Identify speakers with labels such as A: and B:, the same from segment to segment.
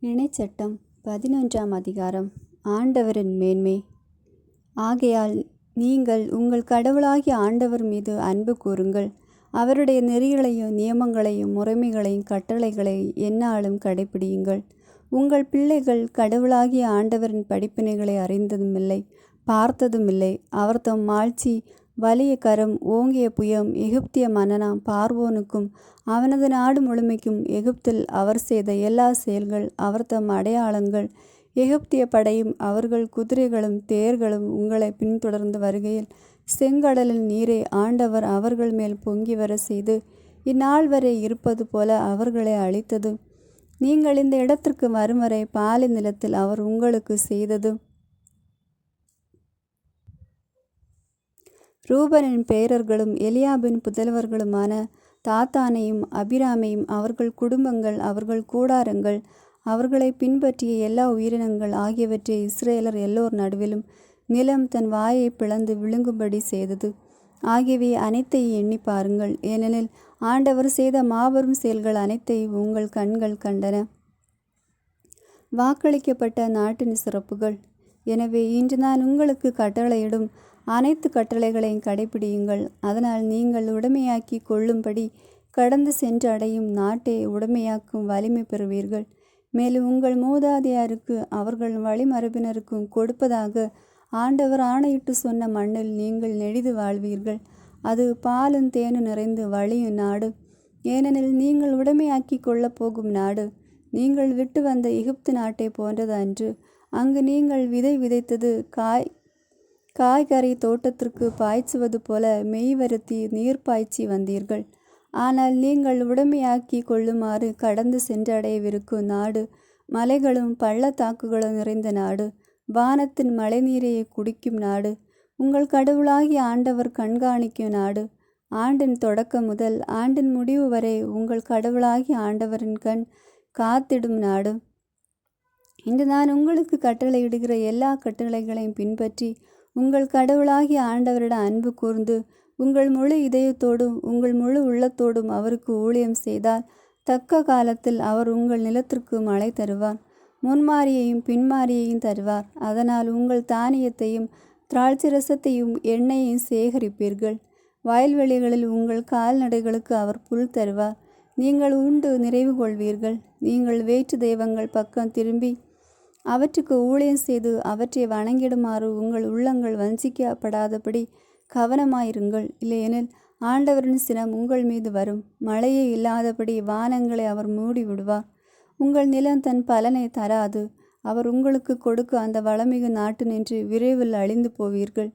A: இணைச்சட்டம் 11ஆம் அதிகாரம். ஆண்டவரின் மேன்மை. ஆகையால் நீங்கள் உங்கள் கடவுளாகிய ஆண்டவர் மீது அன்பு கூருங்கள். அவருடைய நெறிகளையும் நியமங்களையும் முறைமைகளையும் கட்டளைகளையும் எந்நாளும் கடைப்பிடியுங்கள். உங்கள் பிள்ளைகள் கடவுளாகிய ஆண்டவரின் படிப்பினைகளை அறிந்ததுமில்லை, பார்த்ததுமில்லை. அவர் தம் மாட்சி, வலிய கரம், ஓங்கிய புயம் எகிப்திய மன்னனாம் பார்வோனுக்கும் அவனது நாடு முழுமைக்கும் எகிப்தில் அவர் செய்த எல்லா செயல்கள், அவர் தம் அடையாளங்கள், எகிப்திய படையும் அவர்கள் குதிரைகளும் தேர்களும் உங்களை பின்தொடர்ந்து வருகையில் செங்கடலின் நீரை ஆண்டவர் அவர்கள் மேல் பொங்கி வர செய்து இந்நாள் வரை இருப்பது போல அவர்களை அழித்தது, நீங்கள் இந்த இடத்திற்கு வரும் வரை பாலை நிலத்தில் அவர் உங்களுக்கு செய்தது, ரூபனின் பேரர்களும் எலியாபின் புதல்வர்களுமான தாத்தானையும் அபிராமையும் அவர்கள் குடும்பங்கள், அவர்கள் கூடாரங்கள், அவர்களை பின்பற்றிய எல்லா உயிரினங்கள் ஆகியவற்றை இஸ்ரேலர் எல்லோர் நடுவிலும் நிலம் தன் வாயை பிளந்து விழுங்கும்படி செய்தது. ஆகியவை அனைத்தையும் எண்ணி பாருங்கள், ஏனெனில் ஆண்டவர் செய்த மாபெரும் செயல்கள் அனைத்தையும் உங்கள் கண்கள் கண்டன. வாக்களிக்கப்பட்ட நாட்டின் சிறப்புகள். எனவே இன்று நான் உங்களுக்கு கட்டளையிடும் அனைத்து கட்டளைகளையும் கடைப்பிடியுங்கள். அதனால் நீங்கள் உடைமையாக்கி கொள்ளும்படி கடந்து சென்று அடையும் நாட்டை உடைமையாக்கும் வலிமை பெறுவீர்கள். மேலும் உங்கள் மூதாதையாருக்கு அவர்கள் வழிமரபினருக்கும் கொடுப்பதாக ஆண்டவர் ஆணையிட்டு சொன்ன மண்ணில் நீங்கள் நெடிது வாழ்வீர்கள். அது பாலும் தேனும் நிறைந்து வழியும் நாடு. ஏனெனில் நீங்கள் உடைமையாக்கி கொள்ளப் போகும் நாடு நீங்கள் விட்டு வந்த எகிப்து நாட்டை போன்றது அன்று. அங்கு நீங்கள் விதை விதைத்தது காய்கறி தோட்டத்திற்கு பாய்ச்சுவது போல மெய்வருத்தி நீர் பாய்ச்சி வந்தீர்கள். ஆனால் நீங்கள் உடைமையாக்கி கொள்ளுமாறு கடந்து சென்றடையவிருக்கும் நாடு மலைகளும் பள்ளத்தாக்குகளும் நிறைந்த நாடு, வானத்தின் மழைநீரையை குடிக்கும் நாடு, உங்கள் கடவுளாகிய ஆண்டவர் கண்காணிக்கும் நாடு, ஆண்டின் தொடக்கம் முதல் ஆண்டின் முடிவு வரை உங்கள் கடவுளாகிய ஆண்டவரின் கண் காத்திடும் நாடு. இன்று நான் உங்களுக்கு கட்டளையிடுகிற எல்லா கட்டளைகளையும் பின்பற்றி உங்கள் கடவுளாகிய ஆண்டவரிடம் அன்பு கூர்ந்து உங்கள் முழு இதயத்தோடும் உங்கள் முழு உள்ளத்தோடும் அவருக்கு ஊழியம் செய்தால் தக்க காலத்தில் அவர் உங்கள் நிலத்திற்கு மழை தருவார், முன்மாரியையும் பின்மாரியையும் தருவார். அதனால் உங்கள் தானியத்தையும் திராட்சரசத்தையும் எண்ணெயையும் சேகரிப்பீர்கள். வயல்வெளிகளில் உங்கள் கால்நடைகளுக்கு அவர் புல் தருவார். நீங்கள் உண்டு நிறைவு கொள்வீர்கள். நீங்கள் வேற்று தெய்வங்கள் பக்கம் திரும்பி அவற்றுக்கு ஊழியம் செய்து அவற்றை வணங்கிடுமாறு உங்கள் உள்ளங்கள் வஞ்சிக்கப்படாதபடி கவனமாயிருங்கள். இல்லையெனில் ஆண்டவரின் சினம் உங்கள் மீது வரும். மழையே இல்லாதபடி வானங்களை அவர் மூடி விடுவார். உங்கள் நிலம் தன் பலனை தராது. அவர் உங்களுக்கு கொடுக்க அந்த வளமிகு நாட்டு நின்று விரைவில் அழிந்து போவீர்கள்.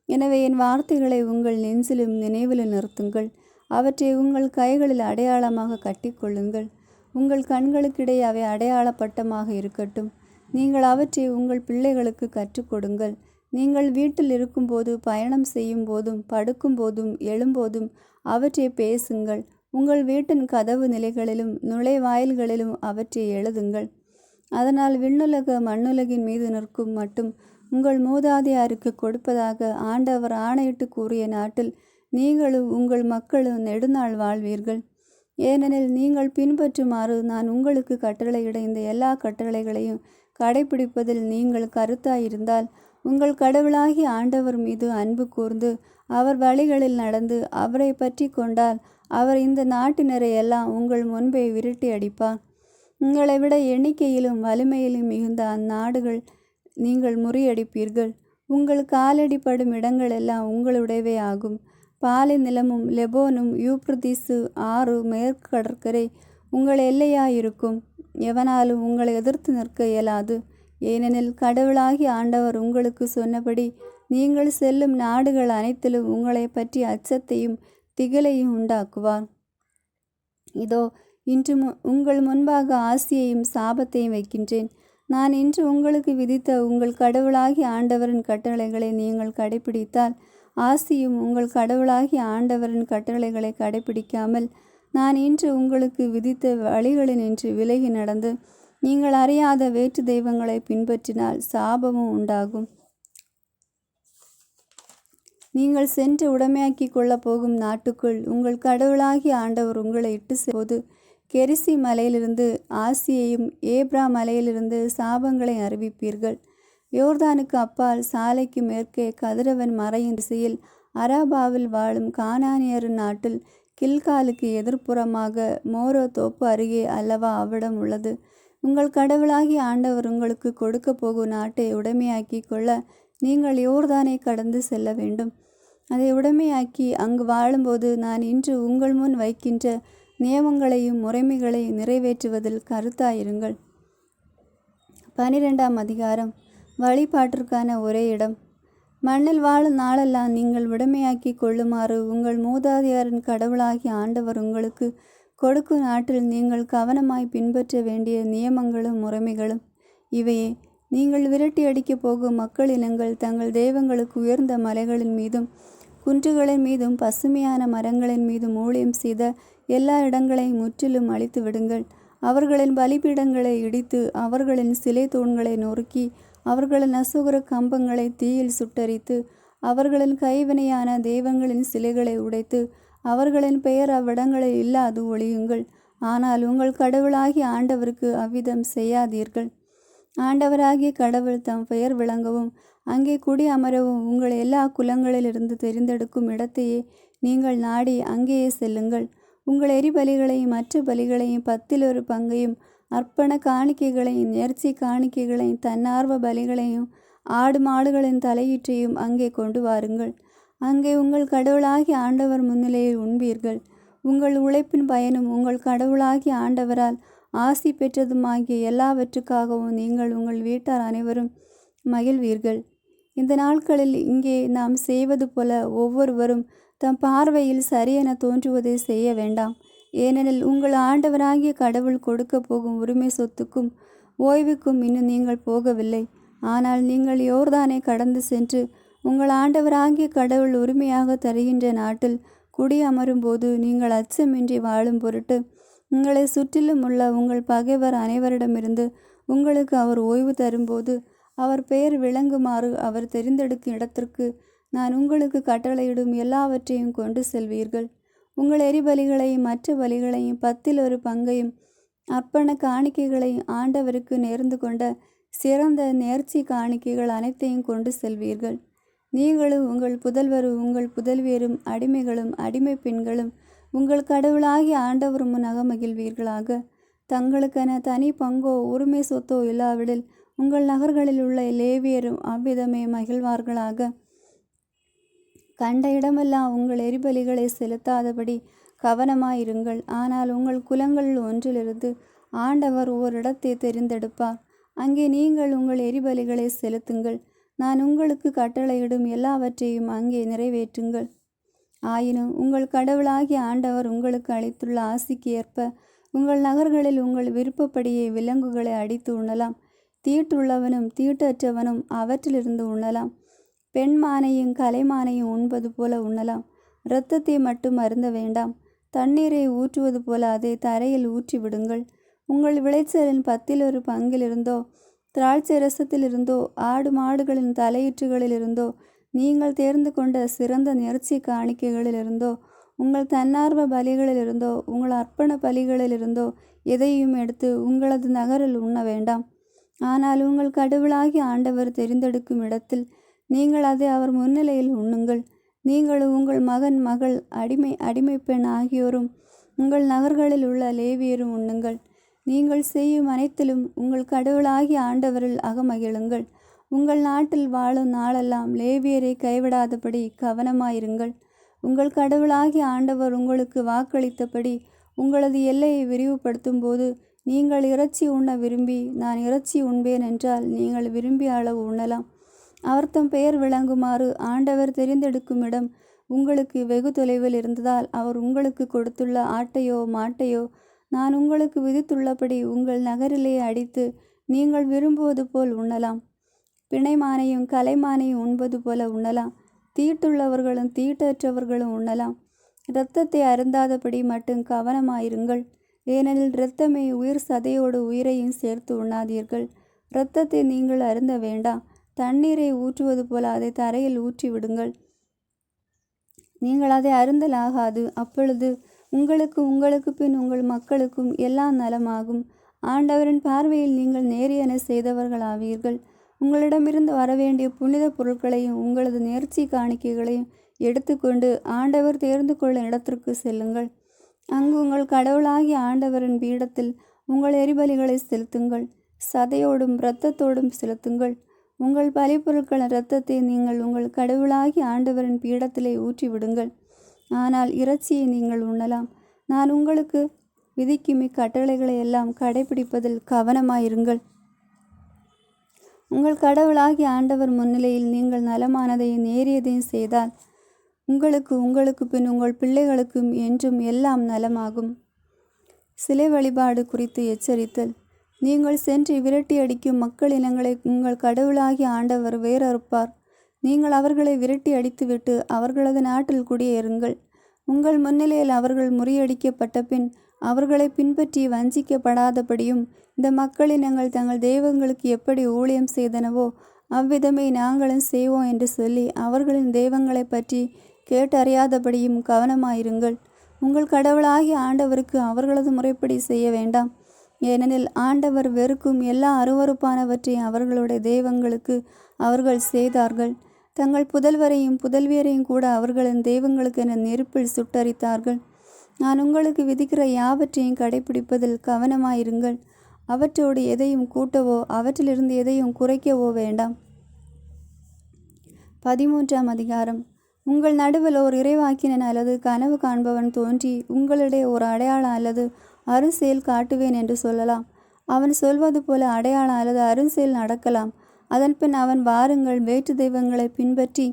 A: எனவே என் வார்த்தைகளை உங்கள் நெஞ்சிலும் நினைவிலும் நிறுத்துங்கள். அவற்றை உங்கள் கைகளில் அடையாளமாக கட்டிக்கொள்ளுங்கள். உங்கள் கண்களுக்கிடையே அவை அடையாள பட்டமாக இருக்கட்டும். நீங்கள் அவற்றை உங்கள் பிள்ளைகளுக்கு கற்றுக் கொடுங்கள். நீங்கள் வீட்டில் இருக்கும்போது, பயணம் செய்யும் போதும், படுக்கும் போதும், எழும்போதும் அவற்றை பேசுங்கள். உங்கள் வீட்டின் கதவு நிலைகளிலும் நுழைவாயில்களிலும் அவற்றை எழுதுங்கள். அதனால் விண்ணுலக மண்ணுலகின் மீது நிற்கும் மட்டும் உங்கள் மூதாதையாருக்கு கொடுப்பதாக ஆண்டவர் ஆணையிட்டு கூறிய நாட்டில் நீங்களும் உங்கள் மக்களும் நெடுநாள் வாழ்வீர்கள். ஏனெனில் நீங்கள் பின்பற்றுமாறு நான் உங்களுக்கு கட்டளையிட இந்த எல்லா கட்டளைகளையும் கடைப்பிடிப்பதில் நீங்கள் கருத்தாயிருந்தால் உங்கள் கடவுளாகிய ஆண்டவர் மீது அன்பு கூர்ந்து அவர் வழிகளில் நடந்து அவரை பற்றி கொண்டால் அவர் இந்த நாட்டினரை எல்லாம் உங்கள் முன்பே விரட்டி அடிப்பார். உங்களை விட எண்ணிக்கையிலும் வலிமையிலும் மிகுந்த அந்நாடுகள் நீங்கள் முறியடிப்பீர்கள். உங்கள் காலடிப்படும் இடங்கள் எல்லாம் உங்களுடையவே ஆகும். பாலை நிலமும் லெபோனும் யூப்ரதீசு ஆறு மேற்கு கடற்கரை உங்கள் எல்லையாயிருக்கும். எவனாலும் உங்களை எதிர்த்து நிற்க இயலாது. ஏனெனில் கடவுளாகிய ஆண்டவர் உங்களுக்கு சொன்னபடி நீங்கள் செல்லும் நாடுகள் அனைத்திலும் உங்களை பற்றி அச்சத்தையும் திகிலையும் உண்டாக்குவார். இதோ இன்று உங்கள் முன்பாக ஆசியையும் சாபத்தையும் வைக்கின்றேன். நான் இன்று உங்களுக்கு விதித்த உங்கள் கடவுளாகிய ஆண்டவரின் கட்டளைகளை நீங்கள் கடைப்பிடித்தால் ஆசியும் உங்கள் கடவுளாகிய ஆண்டவரின் கட்டளைகளை கடைப்பிடிக்காமல் நான் இன்று உங்களுக்கு விதித்த வழிகளினின்று விலகி நடந்து நீங்கள் அறியாத வேற்று தெய்வங்களை பின்பற்றினால் சாபமும் உண்டாகும். நீங்கள் சென்று உடைமையாக்கி கொள்ளப் போகும் நாட்டுக்குள் உங்கள் கடவுளாகிய ஆண்டவர் உங்களை இட்டு போது கெரிசி மலையிலிருந்து ஆசியையும் ஏப்ரா மலையிலிருந்து சாபங்களை அறிவிப்பீர்கள். யோர்தானுக்கு அப்பால் சாலைக்கு மேற்கே கதிரவன் மறையின் திசையில் அரபாவில் வாழும் கானானியரின் நாட்டில் கில்காலுக்கு எதிர்ப்புறமாக மோரோ தோப்பு அருகே அல்லவா அவ்விடம் உள்ளது. உங்கள் கடவுளாகிய ஆண்டவர் உங்களுக்கு கொடுக்க போகும் நாட்டை உடைமையாக்கி கொள்ள நீங்கள் யோர்தானை கடந்து செல்ல வேண்டும். அதை உடைமையாக்கி அங்கு வாழும்போது நான் இன்று உங்கள் முன் வைக்கின்ற நியமங்களையும் முறைமைகளையும் நிறைவேற்றுவதில் கருத்தாயிருங்கள். 12ஆம் அதிகாரம். வழிபாட்டிற்கான ஒரே இடம். மண்ணில் வாழும் நாளெல்லாம் நீங்கள் உடைமையாக்கி கொள்ளுமாறு உங்கள் மூதாதையரின் கடவுளாகிய ஆண்டவர் உங்களுக்கு கொடுக்கும் நாட்டில் நீங்கள் கவனமாய் பின்பற்ற வேண்டிய நியமங்களும் முறைமைகளும் இவையே. நீங்கள் விரட்டி அடிக்கப் போகும் மக்கள் இனங்கள் தங்கள் தெய்வங்களுக்கு உயர்ந்த மலைகளின் மீதும் குன்றுகளின் மீதும் பசுமையான மரங்களின் மீதும் ஊழியம் செய்த எல்லா இடங்களையும் முற்றிலும் அழித்து விடுங்கள். அவர்களின் பலிபீடங்களை இடித்து அவர்களின் சிலை தூண்களை நொறுக்கி அவர்களின் அசுகுர கம்பங்களை தீயில் சுட்டரித்து அவர்களின் கைவினையான தெய்வங்களின் சிலைகளை உடைத்து அவர்களின் பெயர் அவ்விடங்களில் இல்லாது ஒழியுங்கள். ஆனால் உங்கள் கடவுளாகிய ஆண்டவருக்கு அவ்விதம் செய்யாதீர்கள். ஆண்டவராகிய கடவுள் தம் பெயர் விளங்கவும் அங்கே குடி அமரவும் உங்கள் எல்லா குலங்களிலிருந்து தெரிந்தெடுக்கும் இடத்தையே நீங்கள் நாடி அங்கேயே செல்லுங்கள். உங்கள் எரிபலிகளையும் மற்ற பலிகளையும் 10 பங்கையும் அர்ப்பண காணிக்கைகளையும் நேர்ச்சி காணிக்கைகளையும் தன்னார்வ பலிகளையும் ஆடு மாடுகளின் தலையீற்றையும் அங்கே கொண்டு வாருங்கள். அங்கே உங்கள் கடவுளாகிய ஆண்டவர் முன்னிலையில் உண்பீர்கள். உங்கள் உழைப்பின் பயனும் உங்கள் கடவுளாகிய ஆண்டவரால் ஆசி பெற்றதுமாகிய எல்லாவற்றுக்காகவும் நீங்கள் உங்கள் வீட்டார் அனைவரும் மகிழ்வீர்கள். இந்த நாட்களில் இங்கே நாம் செய்வது போல ஒவ்வொருவரும் தம் பார்வையில் சரியென தோன்றுவதை செய்ய வேண்டாம். ஏனெனில் உங்கள் ஆண்டவராகிய கடவுள் கொடுக்க போகும் உரிமை சொத்துக்கும் ஓய்வுக்கும் இன்னும் நீங்கள் போகவில்லை. ஆனால் நீங்கள் யோர்தானை கடந்து சென்று உங்கள் ஆண்டவராகிய கடவுள் உரிமையாக தருகின்ற நாட்டில் குடி அமரும்போது நீங்கள் அச்சமின்றி வாழும் பொருட்டு உங்களை சுற்றிலும் உள்ள உங்கள் பகைவர் அனைவரிடமிருந்து உங்களுக்கு அவர் ஓய்வு தரும்போது அவர் பெயர் விளங்குமாறு அவர் தெரிந்தெடுக்கும் இடத்திற்கு நான் உங்களுக்கு கட்டளையிடும் எல்லாவற்றையும் கொண்டு செல்வீர்கள். உங்கள் எரிபலிகளையும் மற்ற பலிகளையும் 10 பங்கையும் அர்ப்பண காணிக்கைகளையும் ஆண்டவருக்கு நேர்ந்து கொண்ட சிறந்த நேர்ச்சி காணிக்கைகள் அனைத்தையும் கொண்டு செல்வீர்கள். நீங்களும் உங்கள் புதல்வரும் உங்கள் புதல்வியரும் அடிமைகளும் அடிமை பெண்களும் உங்கள் கடவுளாகிய ஆண்டவர் முன் அகமகிழ்வீர்களாக. தங்களுக்கென தனி பங்கோ உரிமை சொத்தோ இல்லாவிடில் உங்கள் நகர்களில் உள்ள லேவியரும் அவ்விதமே மகிழ்வார்களாக. கண்ட இடமெல்லாம் உங்கள் எரிபலிகளை செலுத்தாதபடி கவனமாயிருங்கள். ஆனால் உங்கள் குலங்களில் ஒன்றிலிருந்து ஆண்டவர் ஓரிடத்தை தெரிந்தெடுப்பார். அங்கே நீங்கள் உங்கள் எரிபலிகளை செலுத்துங்கள். நான் உங்களுக்கு கட்டளையிடும் எல்லாவற்றையும் அங்கே நிறைவேற்றுங்கள். ஆயினும் உங்கள் கடவுளாகிய ஆண்டவர் உங்களுக்கு அளித்துள்ள ஆசிக்கு ஏற்ப உங்கள் நகர்களில் உங்கள் விருப்பப்படியே விலங்குகளை அடித்து உண்ணலாம். தீட்டுள்ளவனும் தீட்டற்றவனும் அவற்றிலிருந்து உண்ணலாம். பெண்மானையும் கலைமானையும் உண்பது போல உண்ணலாம். இரத்தத்தை மட்டும் அருந்த வேண்டாம். தண்ணீரை ஊற்றுவது போல அதை தரையில் ஊற்றி விடுங்கள். உங்கள் விளைச்சலின் 10 பங்கிலிருந்தோ திராட்சை ரசத்திலிருந்தோ ஆடு மாடுகளின் தலையீற்றுகளிலிருந்தோ நீங்கள் தேர்ந்து கொண்ட சிறந்த நேர்ச்சி காணிக்கைகளிலிருந்தோ உங்கள் தன்னார்வ பலிகளிலிருந்தோ உங்கள் அர்ப்பண பலிகளிலிருந்தோ எதையும் எடுத்து உங்களது நகரில் உண்ண வேண்டாம். ஆனால் உங்கள் கடவுளாகிய ஆண்டவர் தெரிந்தெடுக்கும் இடத்தில் நீங்கள் அதை அவர் முன்னிலையில் உண்ணுங்கள். நீங்களும் உங்கள் மகன் மகள் அடிமை பெண் ஆகியோரும் உங்கள் நகர்களில் உள்ள லேவியரும் உண்ணுங்கள். நீங்கள் செய்யும் அனைத்திலும் உங்கள் கடவுளாகிய ஆண்டவரில் அகமகிழுங்கள். உங்கள் நாட்டில் வாழும் நாளெல்லாம் லேவியரை கைவிடாதபடி கவனமாயிருங்கள். உங்கள் கடவுளாகிய ஆண்டவர் உங்களுக்கு வாக்களித்தபடி உங்களது எல்லையை விரிவுபடுத்தும் போது நீங்கள் இறைச்சி உண்ண விரும்பி நான் இறைச்சி உண்பேன் என்றால் நீங்கள் விரும்பிய அளவு உண்ணலாம். அவர் தம் பெயர் விளங்குமாறு ஆண்டவர் தெரிந்தெடுக்கும் இடம் உங்களுக்கு வெகு தொலைவில் இருந்ததால் அவர் உங்களுக்கு கொடுத்துள்ள ஆட்டையோ மாட்டையோ நான் உங்களுக்கு விதித்துள்ளபடி உங்கள் நகரிலே அடித்து நீங்கள் விரும்புவது போல் உண்ணலாம். பிணைமானையும் கலைமானையும் உண்பது போல உண்ணலாம். தீட்டுள்ளவர்களும் தீட்டற்றவர்களும் உண்ணலாம். இரத்தத்தை அருந்தாதபடி மட்டும் கவனமாயிருங்கள். ஏனெனில் இரத்தமே உயிர் சதையோடு உயிரையும் சேர்த்து உண்ணாதீர்கள். இரத்தத்தை நீங்கள் அருந்த வேண்டாம். தண்ணீரை ஊற்றுவது போல அதை தரையில் ஊற்றி விடுங்கள். நீங்கள் அதை அருந்தலாகாது. அப்பொழுது உங்களுக்கு பின் உங்கள் மக்களுக்கும் எல்லாம் நலமாகும். ஆண்டவரின் பார்வையில் நீங்கள் நேரியன செய்தவர்களாவீர்கள். உங்களிடமிருந்து வரவேண்டிய புனித பொருட்களையும் உங்களது நேர்ச்சி காணிக்கைகளையும் எடுத்துக்கொண்டு ஆண்டவர் தேர்ந்து கொள்ளும் இடத்திற்கு செல்லுங்கள். அங்கு உங்கள் கடவுளாகிய ஆண்டவரின் பீடத்தில் உங்கள் எரிபலிகளை செலுத்துங்கள். சதையோடும் இரத்தத்தோடும் செலுத்துங்கள். உங்கள் பலிப்பொருட்களின் இரத்தத்தை நீங்கள் உங்கள் கடவுளாகிய ஆண்டவரின் பீடத்திலே ஊற்றிவிடுங்கள். ஆனால் இறைச்சியை நீங்கள் உண்ணலாம். நான் உங்களுக்கு விதிக்கும் இக்கட்டளைகளை எல்லாம் கடைபிடிப்பதில் கவனமாயிருங்கள். உங்கள் கடவுளாகிய ஆண்டவர் முன்னிலையில் நீங்கள் நலமானதையும் நேரியதையும் செய்தால் உங்களுக்கு பின் உங்கள் பிள்ளைகளுக்கும் என்றும் எல்லாம் நலமாகும். சிலை வழிபாடு குறித்து எச்சரித்தல். நீங்கள் சென்று விரட்டி அடிக்கும் மக்கள் இனங்களை உங்கள் கடவுளாகிய ஆண்டவர் வேறறுப்பார். நீங்கள் அவர்களை விரட்டி அடித்துவிட்டு அவர்களது நாட்டில் குடியேறுங்கள். உங்கள் முன்னிலையில் அவர்கள் முறியடிக்கப்பட்ட பின் அவர்களை பின்பற்றி வஞ்சிக்கப்படாதபடியும் இந்த மக்களினங்கள் தங்கள் தெய்வங்களுக்கு எப்படி ஊழியம் செய்தனவோ அவ்விதமே நாங்களும் செய்வோம் என்று சொல்லி அவர்களின் தெய்வங்களை பற்றி கேட்டறியாதபடியும் கவனமாயிருங்கள். உங்கள் கடவுளாகிய ஆண்டவருக்கு அவர்களது முறைப்படி செய்ய வேண்டாம். ஏனெனில் ஆண்டவர் வெறுக்கும் எல்லா அருவருப்பானவற்றையும் அவர்களுடைய தெய்வங்களுக்கு அவர்கள் செய்தார்கள். தங்கள் புதல்வரையும் புதல்வியரையும் கூட அவர்களின் தெய்வங்களுக்கென நெருப்பில் சுட்டரித்தார்கள். நான் உங்களுக்கு விதிக்கிற யாவற்றையும் கடைபிடிப்பதில் கவனமாயிருங்கள். அவற்றோடு எதையும் கூட்டவோ அவற்றிலிருந்து எதையும் குறைக்கவோ வேண்டாம். 13ஆம் அதிகாரம். உங்கள் நடுவில் ஓர் இறைவாக்கினன் அல்லது கனவு காண்பவன் தோன்றி உங்களிடையே ஒரு அடையாளம் அல்லது அருஞ்செயல் காட்டுவேன் என்று சொல்லலாம். அவன் சொல்வது போல அடையாளம் அல்லது அருஞ்செயல் நடக்கலாம். அதன்பின் அவன் வாருங்கள், வேற்று தெய்வங்களை பின்பற்றி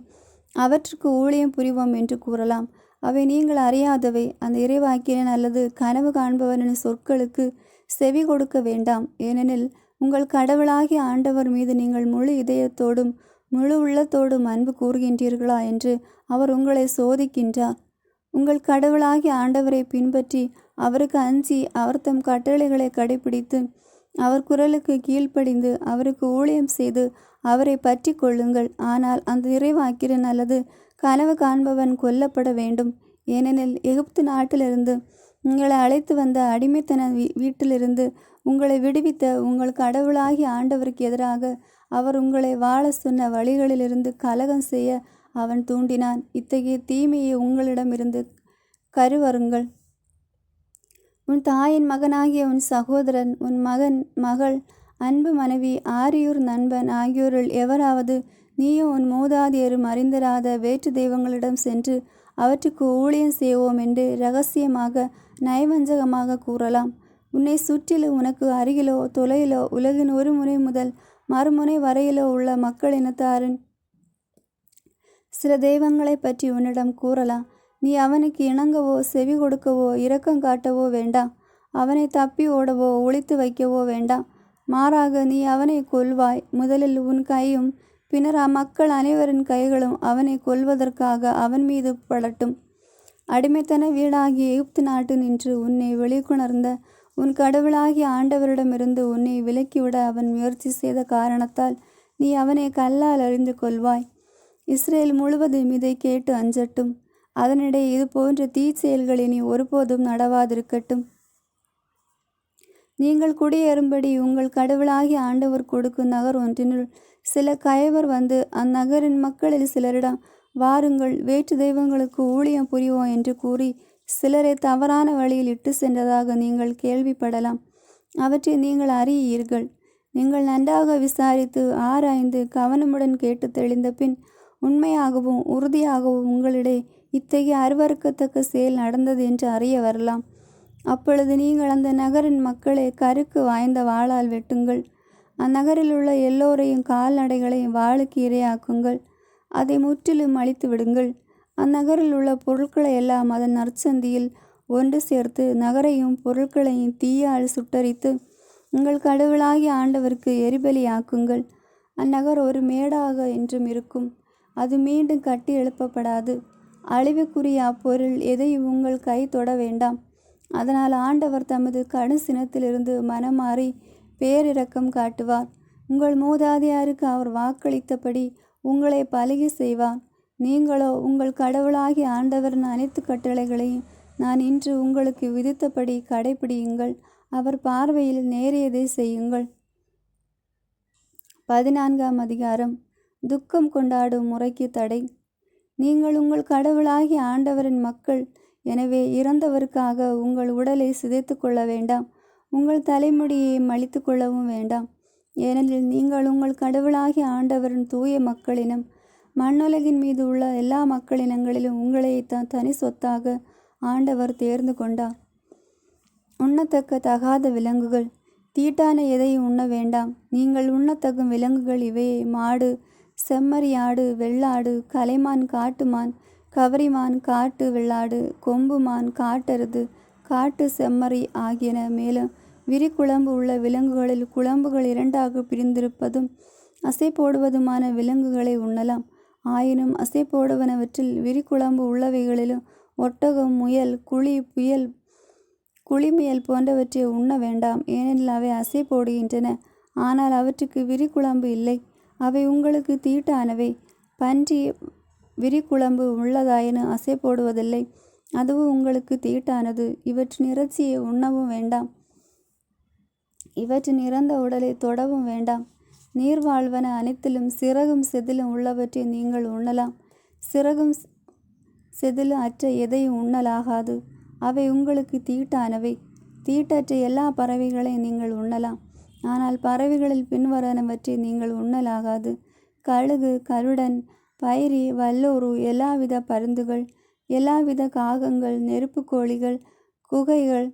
A: அவற்றுக்கு ஊழியம் புரிவோம் என்று கூறலாம். அவை நீங்கள் அறியாதவை. அந்த இறைவாக்கினன் அல்லது கனவு காண்பவனின் சொற்களுக்கு செவி கொடுக்க வேண்டாம். ஏனெனில் உங்கள் கடவுளாகிய ஆண்டவர் மீது நீங்கள் முழு இதயத்தோடும் முழு உள்ளத்தோடும் அன்பு கூறுகின்றீர்களா என்று அவர் உங்களை சோதிக்கின்றார். உங்கள் கடவுளாகிய ஆண்டவரை பின்பற்றி அவருக்கு அஞ்சி அவர் தம் கட்டளைகளை கடைபிடித்து அவர் குரலுக்கு கீழ்ப்படிந்து அவருக்கு ஊழியம் செய்து அவரை பற்றி கொள்ளுங்கள். ஆனால் அந்த இறைவாக்கினன் அல்லது கனவு காண்பவன் கொல்லப்பட வேண்டும். ஏனெனில் எகிப்து நாட்டிலிருந்து உங்களை அழைத்து வந்த அடிமைத்தன வீட்டிலிருந்து உங்களை விடுவித்த உங்கள் கடவுளாகிய ஆண்டவருக்கு எதிராக அவர் உங்களை வாழ சொன்ன வழிகளிலிருந்து கலகம் செய்ய அவன் தூண்டினான். இத்தகைய தீமையை உங்களிடமிருந்து கருவருங்கள். உன் தாயின் மகனாகிய உன் சகோதரன், உன் மகன், மகள், அன்பு மனைவி, ஆரியூர் நண்பன் ஆகியோரில் எவராவது நீயும் உன் மூதாதையரும் அறிந்திராத வேற்று தெய்வங்களிடம் சென்று அவற்றுக்கு ஊழியம் செய்வோம் என்று இரகசியமாக நயவஞ்சகமாக கூறலாம். உன்னை சுற்றிலும் உனக்கு அருகிலோ தொலையிலோ உலகின் ஒரு முனை முதல் மறுமுனை வரையிலோ உள்ள மக்களினத்தாரின் சில தெய்வங்களை பற்றி உன்னிடம் கூறலாம். நீ அவனுக்கு இணங்கவோ செவி கொடுக்கவோ இரக்கம் காட்டவோ வேண்டாம். அவனை தப்பி ஓடவோ ஒளித்து வைக்கவோ வேண்டாம். மாறாக நீ அவனை கொல்வாய். முதலில் உன் கையும் பின்னர் அம்மக்கள் அனைவரின் கைகளும் அவனை கொல்வதற்காக அவன் மீது படட்டும். அடிமைத்தன வீடாகிய எகிப்து நாட்டு நின்று உன்னை வெளிக்கொணர்ந்த உன் கடவுளாகிய ஆண்டவரிடமிருந்து உன்னை விலக்கிவிட அவன் முயற்சி செய்த காரணத்தால் நீ அவனை கல்லால் அறிந்து கொள்வாய். இஸ்ரேல் முழுவதும் இதை கேட்டு அஞ்சட்டும். அதனிடையே இது போன்ற தீச்செயல்களை நீ ஒருபோதும் நடவாதிருக்கட்டும். நீங்கள் குடியேறும்படி உங்கள் கடவுளாகிய ஆண்டவர் கொடுக்கும் நகர் ஒன்றினுள் சில கயவர் வந்து அந்நகரின் மக்களில் சிலரிடம் வாருங்கள், வேற்று தெய்வங்களுக்கு ஊழியம் புரிவோம் என்று கூறி சிலரை தவறான வழியில் இட்டு சென்றதாக நீங்கள் கேள்விப்படலாம். அவற்றை நீங்கள் அறியீர்கள். நீங்கள் நன்றாக விசாரித்து ஆராய்ந்து கவனமுடன் கேட்டு தெளிந்த பின் உண்மையாகவும் உறுதியாகவும் உங்களிடையே இத்தகைய அருவருக்கத்தக்க செயல் நடந்தது என்று அறிய வரலாம். அப்பொழுது நீங்கள் அந்த நகரின் மக்களை கருக்கு வாய்ந்த வாளால் வெட்டுங்கள். அந்நகரில் உள்ள எல்லோரையும் கால்நடைகளையும் வாளுக்கு இரையாக்குங்கள். அதை முற்றிலும் அழித்து விடுங்கள். அந்நகரில் உள்ள பொருட்களை எல்லாம் அதன் நற்சந்தியில் ஒன்று சேர்த்து நகரையும் பொருட்களையும் தீயால் சுட்டரித்து உங்கள் கடவுளாகிய ஆண்டவருக்கு எரிபலியாக்குங்கள். அந்நகர் ஒரு மேடாக என்றும் இருக்கும். அது மீண்டும் கட்டி எழுப்பப்படாது. அழிவுக்குரிய அப்பொருள் எதையும் உங்கள் கை தொட வேண்டாம். அதனால் ஆண்டவர் தமது கடும் சினத்திலிருந்து மனமாறி பேரிரக்கம் காட்டுவார். உங்கள் மூதாதையாருக்கு அவர் வாக்களித்தபடி உங்களை பலிகை செய்வார். நீங்களோ உங்கள் கடவுளாகிய ஆண்டவரின் அனைத்து கட்டளைகளையும் நான் இன்று உங்களுக்கு விதித்தபடி கடைப்பிடியுங்கள். அவர் பார்வையில் நேரியதை செய்யுங்கள். 14ஆம் அதிகாரம். துக்கம் கொண்டாடும் முறைக்கு தடை. நீங்கள் உங்கள் கடவுளாகிய ஆண்டவரின் மக்கள். எனவே இறந்தவருக்காக உங்கள் உடலை சிதைத்து கொள்ள வேண்டாம். உங்கள் தலைமுடியை மலித்து கொள்ளவும் வேண்டாம். ஏனெனில் நீங்கள் உங்கள் கடவுளாகிய ஆண்டவரின் தூய மக்களினம். மண்ணுலகின் மீது உள்ள எல்லா மக்களினங்களிலும் உங்களை தனி சொத்தாக ஆண்டவர் தேர்ந்து கொண்டார். உண்ணத்தக்க தகாத விலங்குகள். தீட்டான எதையும் உண்ண வேண்டாம். நீங்கள் உண்ணத்தகும் விலங்குகள் இவையே: மாடு, செம்மறியாடு, வெள்ளாடு, கலைமான், காட்டுமான், கவரிமான், காட்டு வெள்ளாடு, கொம்புமான், காட்டெருது, காட்டு செம்மறி ஆகியன. மேலும் விரிகுளம்பு உள்ள விலங்குகளில் குளம்புகள் இரண்டாக பிரிந்திருப்பதும் அசை போடுவதுமான விலங்குகளை உண்ணலாம். ஆயினும் அசை போடுவனவற்றில் விரிகுளம்பு உள்ளவைகளிலும் ஒட்டகம், முயல், குழிமுயல் போன்றவற்றை உண்ண வேண்டாம். ஏனெனில் அவை அசை போடுகின்றன, ஆனால் அவற்றுக்கு விரிகுளம்பு இல்லை. அவை உங்களுக்கு தீட்டானவை. பன்றி விரிகுளம்பு உள்ளதாயினும் அசை போடுவதில்லை, அதுவும் உங்களுக்கு தீட்டானது. இவற்றின் இறைச்சியை உண்ணவும் வேண்டாம். இவற்றின் இறந்த உடலை தொடவும் வேண்டாம். நீர்வாழ்வன அனைத்திலும் சிறகும் செதிலும் உள்ளவற்றை நீங்கள் உண்ணலாம். சிறகும் செதிலும் அற்ற எதையும் உண்ணலாகாது, அவை உங்களுக்கு தீட்டானவை. தீட்டற்ற எல்லா பறவைகளையும் நீங்கள் உண்ணலாம், ஆனால் பறவைகளில் பின்வருவனவற்றை நீங்கள் உண்ணலாகாது: கழுகு, கருடன், பைரி, வல்லூறு, எல்லாவித பருந்துகள், எல்லாவித காகங்கள், நெருப்பு கோழிகள், குகைகள்,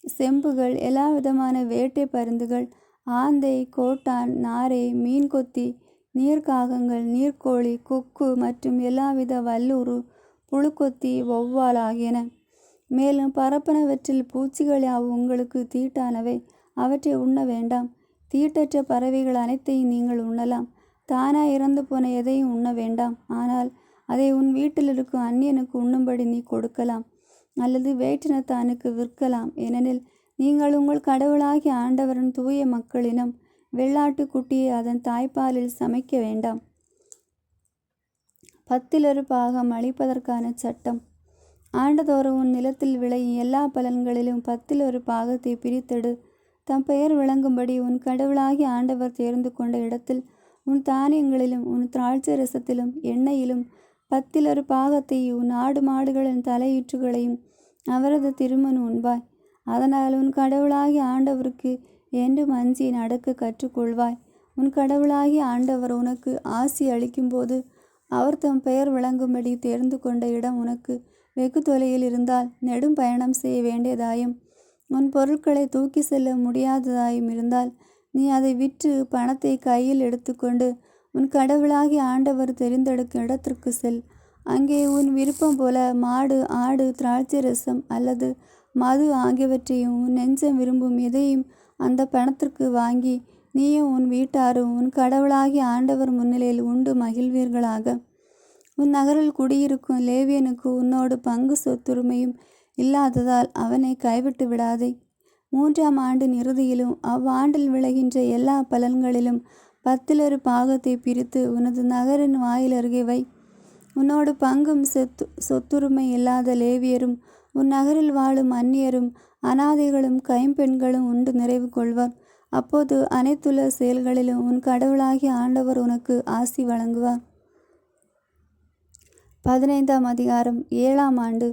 A: செம்புகள், எல்லாவிதமான வேட்டை பருந்துகள், ஆந்தை, கோட்டான், நாரை, மீன்கொத்தி, நீர்க்காகங்கள், நீர்க்கோழி, கொக்கு மற்றும் எல்லாவித வல்லூறு, புழுக்கொத்தி, வௌவால் ஆகியன. மேலும் பறப்பனவற்றில் பூச்சிகள் யாவும் உங்களுக்கு தீட்டானவை, அவற்றை உண்ண வேண்டாம். தீட்டற்ற பறவைகள் அனைத்தையும் நீங்கள் உண்ணலாம். தானாய் இறந்து போன எதையும் உண்ண வேண்டாம், ஆனால் அதை உன் வீட்டில் இருக்கும் அந்நியனுக்கு உண்ணும்படி நீ கொடுக்கலாம், அல்லது வேற்றினத்தானுக்கு விற்கலாம். ஏனெனில் நீங்கள் உங்கள் கடவுளாகிய ஆண்டவரின் தூய மக்களினம். வெள்ளாட்டு குட்டியை அதன் தாய்ப்பாலில் சமைக்க வேண்டாம். 10 பாகம் அளிப்பதற்கான சட்டம். ஆண்டுதோறும் உன் நிலத்தில் விளையும் எல்லா பலன்களிலும் 10 பாகத்தை பிரித்தெடு. தம் பெயர் விளங்கும்படி உன் கடவுளாகிய ஆண்டவர் தேர்ந்து கொண்ட இடத்தில் உன் தானியங்களிலும் உன் திராட்சை ரசத்திலும் எண்ணெயிலும் 10 பாகத்தை உன் ஆடு மாடுகளின் தலையீற்றுகளையும் அவரது திருமண் உண்பாய். அதனால் உன் கடவுளாகிய ஆண்டவருக்கு என்றும் அஞ்சி நடக்க கற்றுக்கொள்வாய். உன் கடவுளாகிய ஆண்டவர் உனக்கு ஆசி அளிக்கும்போது அவர் தம் பெயர் விளங்கும்படி தேர்ந்து கொண்ட இடம் உனக்கு வெகு தொலையில் இருந்தால் நெடும் பயணம் செய்ய வேண்டியதாயும் உன் பொருட்களை தூக்கி செல்ல முடியாததாயும் இருந்தால் நீ அதை விற்று பணத்தை கையில் எடுத்துக்கொண்டு உன் கடவுளாகிய ஆண்டவர் தெரிந்தெடுக்கும் இடத்திற்கு செல். அங்கே உன் விருப்பம் போல மாடு, ஆடு, திராட்சை ரசம் அல்லது மது ஆகியவற்றையும் உன் நெஞ்சம் விரும்பும் எதையும் அந்த பணத்திற்கு வாங்கி நீயும் உன் வீட்டாரும் உன் கடவுளாகிய ஆண்டவர் முன்னிலையில் உண்டு மகிழ்வீர்களாக. உன் நகரில் குடியிருக்கும் லேவியனுக்கு உன்னோடு பங்கு சொத்துரிமையும் இல்லாததால் அவனை கைவிட்டு விடாதே. 3ஆம் ஆண்டின் இறுதியிலும் அவ்வாண்டில் விளைகின்ற எல்லா பலன்களிலும் 10 பாகத்தை பிரித்து உனது நகரின் வாயில் அருகே வை. உன்னோடு பங்கும் சொத்துரிமை இல்லாத லேவியரும் உன் நகரில் வாழும் அந்நியரும் அனாதைகளும் கைம்பெண்களும் உண்டு நிறைவு கொள்வார். அப்போது அனைத்துள்ள செயல்களிலும் உன் கடவுளாகிய ஆண்டவர் உனக்கு ஆசி வழங்குவார். 15ஆம் அதிகாரம். 7ஆம் ஆண்டு.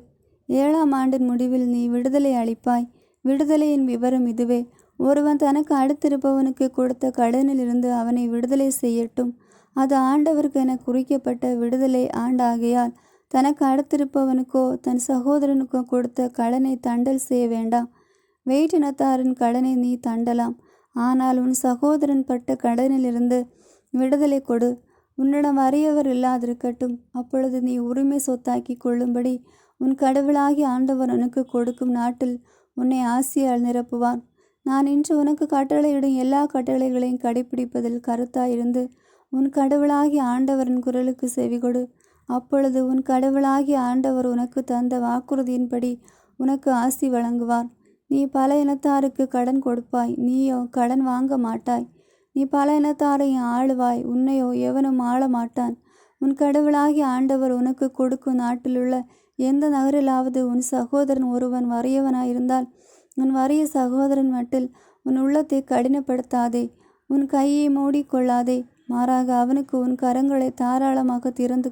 A: 7ஆம் ஆண்டின் முடிவில் நீ விடுதலை அளிப்பாய். விடுதலையின் விவரம் இதுவே: ஒருவன் தனக்கு அடுத்திருப்பவனுக்கு கொடுத்த கடனில் இருந்து அவனை விடுதலை செய்யட்டும். அது ஆண்டவருக்கு என குறிக்கப்பட்ட விடுதலை ஆண்டாகையால் தனக்கு அடுத்திருப்பவனுக்கோ தன் சகோதரனுக்கோ கொடுத்த கடனை தண்டல் செய்ய வேண்டாம். வேற்றினத்தாரின் கடனை நீ தண்டலாம், ஆனால் உன் சகோதரன் பட்ட கடனிலிருந்து விடுதலை கொடு. உன்னிடம் வறியவர் இல்லாதிருக்கட்டும். அப்பொழுது நீ உரிமை சொத்தாக்கி கொள்ளும்படி உன் கடவுளாகிய ஆண்டவர் உனக்கு கொடுக்கும் நாட்டில் உன்னை ஆசியால் நிரப்புவார். நான் இன்று உனக்கு கட்டளையிடும் எல்லா கட்டளைகளையும் கடைப்பிடிப்பதில் கருத்தாயிருந்து உன் கடவுளாகிய ஆண்டவரின் குரலுக்கு செவிகொடு. அப்பொழுது உன் கடவுளாகிய ஆண்டவர் உனக்கு தந்த வாக்குறுதியின்படி உனக்கு ஆசி வழங்குவார். நீ பல இனத்தாருக்கு கடன் கொடுப்பாய், நீயோ கடன் வாங்க மாட்டாய். நீ பல இனத்தாரையும் ஆளுவாய், உன்னையோ எவனும் ஆள மாட்டான். உன் கடவுளாகிய ஆண்டவர் உனக்கு கொடுக்கும் நாட்டிலுள்ள எந்த நகரிலாவது உன் சகோதரன் ஒருவன் வறியவனாயிருந்தால் உன் வறிய சகோதரன் மட்டில் உன் உள்ளத்தை கடினப்படுத்தாதே, உன் கையை மூடிக்கொள்ளாதே. மாறாக அவனுக்கு உன் கரங்களை தாராளமாக திறந்து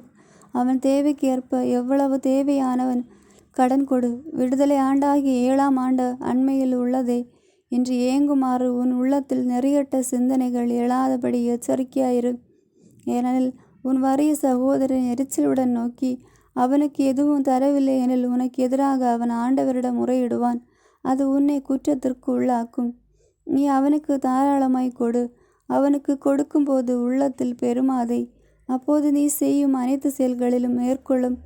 A: அவன் தேவைக்கு ஏற்ப எவ்வளவு தேவையானவன் கடன் கொடு. விடுதலை ஆண்டாகிய 7ஆம் ஆண்டு அண்மையில் உள்ளதே என்று ஏங்குமாறு உன் உள்ளத்தில் நெறிகட்ட சிந்தனைகள் எழாதபடி எச்சரிக்கையாயிரு. ஏனெனில் உன் வறிய சகோதரன் எரிச்சலுடன் நோக்கி அவனுக்கு எதுவும் தரவில்லை எனில் உனக்கு எதிராக அவன் ஆண்டவரிடம் முறையிடுவான். அது உன்னை குற்றத்திற்கு உள்ளாக்கும். நீ அவனுக்கு தாராளமாய் கொடு. அவனுக்கு கொடுக்கும்போது உள்ளத்தில் பெருமாதே. அப்போது நீ செய்யும் அனைத்து செயல்களிலும் மேற்கொள்ளும்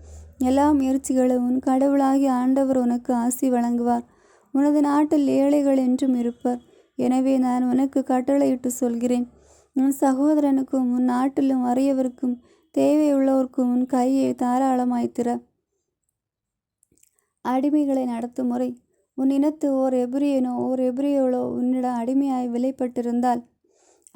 A: எல்லா முயற்சிகளும் உன் கடவுளாகிய ஆண்டவர் உனக்கு ஆசி வழங்குவார். உனது நாட்டில் ஏழைகள் என்றும் இருப்பர். எனவே நான் உனக்கு கட்டளையிட்டு சொல்கிறேன், உன் சகோதரனுக்கும் உன் நாட்டிலும் வறியவருக்கும் தேவையுள்ளோருக்கும் உன் கையை தாராளமாய் திற. அடிமைகளை நடத்தும் முறை. உன் இனத்து ஓர் எபிரியனோ ஓர் எபிரியளோ உன்னிடம் அடிமையாய் விலைப்பட்டிருந்தால்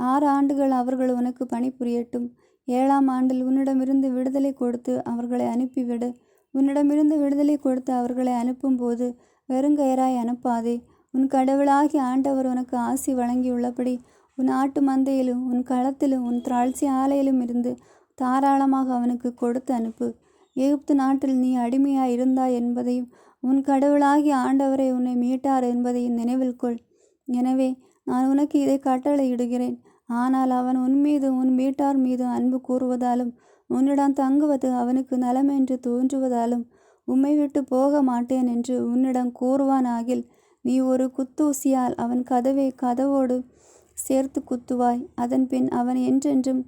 A: 6 ஆண்டுகள் அவர்கள் உனக்கு பணிபுரியட்டும். 7ஆம் ஆண்டில் உன்னிடமிருந்து விடுதலை கொடுத்து அவர்களை அனுப்பிவிடு. உன்னிடமிருந்து விடுதலை கொடுத்து அவர்களை அனுப்பும்போது வெறுங்கயராய் அனுப்பாதே. உன் கடவுளாகிய ஆண்டவர் உனக்கு ஆசி வழங்கியுள்ளபடி உன் ஆட்டு மந்தையிலும் உன் களத்திலும் உன் திராட்சை ஆலையிலும் இருந்து தாராளமாக அவனுக்கு கொடுத்து அனுப்பு. எகிப்து நாட்டில் நீ அடிமையாய் இருந்தாய் என்பதையும் உன் கடவுளாகிய ஆண்டவரை உன்னை மீட்டார் என்பதையும் நினைவில் கொள். எனவே நான் உனக்கு இதை கட்டளையிடுகிறேன். ஆனால் அவன் உன்மீதும் உன் வீட்டார் மீதும் அன்பு கூறுவதாலும் உன்னிடம் தங்குவது அவனுக்கு நலமென்று தோன்றுவதாலும் உம்மை விட்டு போக மாட்டேன் என்று உன்னிடம் கூறுவானாகில் நீ ஒரு குத்தூசியால் அவன் கதவை கதவோடு சேர்த்து குத்துவாய். அதன்பின் அவன் என்றென்றும்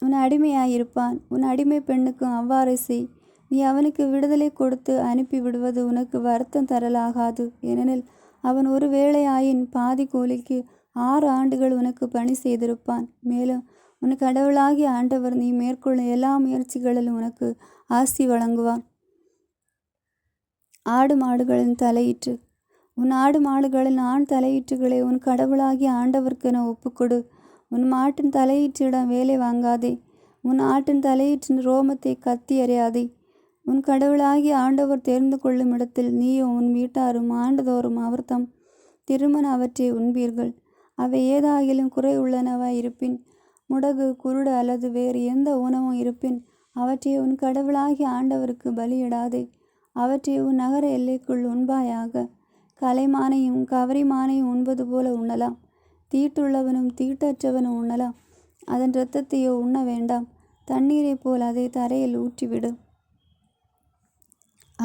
A: உன் அடிமையாயிருப்பான். உன் அடிமை பெண்ணுக்கும் அவ்வாறே செய். நீ அவனுக்கு விடுதலை கொடுத்து அனுப்பிவிடுவது உனக்கு வருத்தம் தரலாகாது. ஏனெனில் அவன் ஒரு வேளையாயின் பாதி கூலிக்கு 6 ஆண்டுகள் உனக்கு பணி செய்திருப்பான். மேலும் உன் கடவுளாகிய ஆண்டவர் நீ மேற்கொள்ளும் எல்லா முயற்சிகளிலும் உனக்கு ஆசி வழங்குவான். ஆடு மாடுகளின் தலையீற்று. உன் ஆடு மாடுகளின் ஆண் தலையீற்றுகளை உன் கடவுளாகிய ஆண்டவர்க்கென ஒப்புக்கொடு. உன் மாட்டின் தலையீற்றிடம் வேலை வாங்காதே. உன் ஆட்டின் தலையீற்றின் ரோமத்தை கத்தி எறியாதே. உன் கடவுளாகிய ஆண்டவர் தெரிந்து கொள்ளும் இடத்தில் நீயும் உன் வீட்டாரும் ஆண்டுதோறும் அவர் தம் திருமண அவற்றை உண்பீர்கள். அவை ஏதாகிலும் குறை உள்ளனவாய் இருப்பின், முடகு குருடு அல்லது வேறு எந்த உணவும் இருப்பின் அவற்றை உன் கடவுளாகிய ஆண்டவருக்கு பலியிடாதே. அவற்றை உன் நகர எல்லைக்குள் உண்பாயாக. கலைமானையும் கவரிமானையும் உண்பது போல உண்ணலாம். தீட்டுள்ளவனும் தீட்டற்றவனும் உண்ணலாம். அதன் இரத்தத்தையோ உண்ண வேண்டாம். தண்ணீரை போல் அதை தரையில் ஊற்றிவிடு.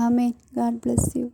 A: ஆமேன். God bless you.